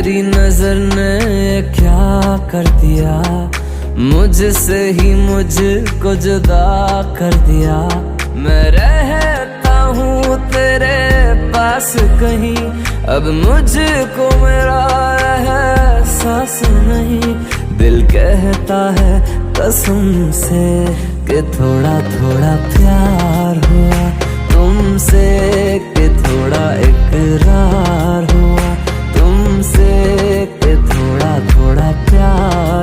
तेरी नजर ने क्या कर दिया, मुझसे ही मुझको जुदा कर दिया। मैं रहता हूँ तेरे पास कहीं, अब मुझको मेरा एहसास नहीं। दिल कहता है कसम से कि थोड़ा थोड़ा प्यार हुआ तुमसे, कि थोड़ा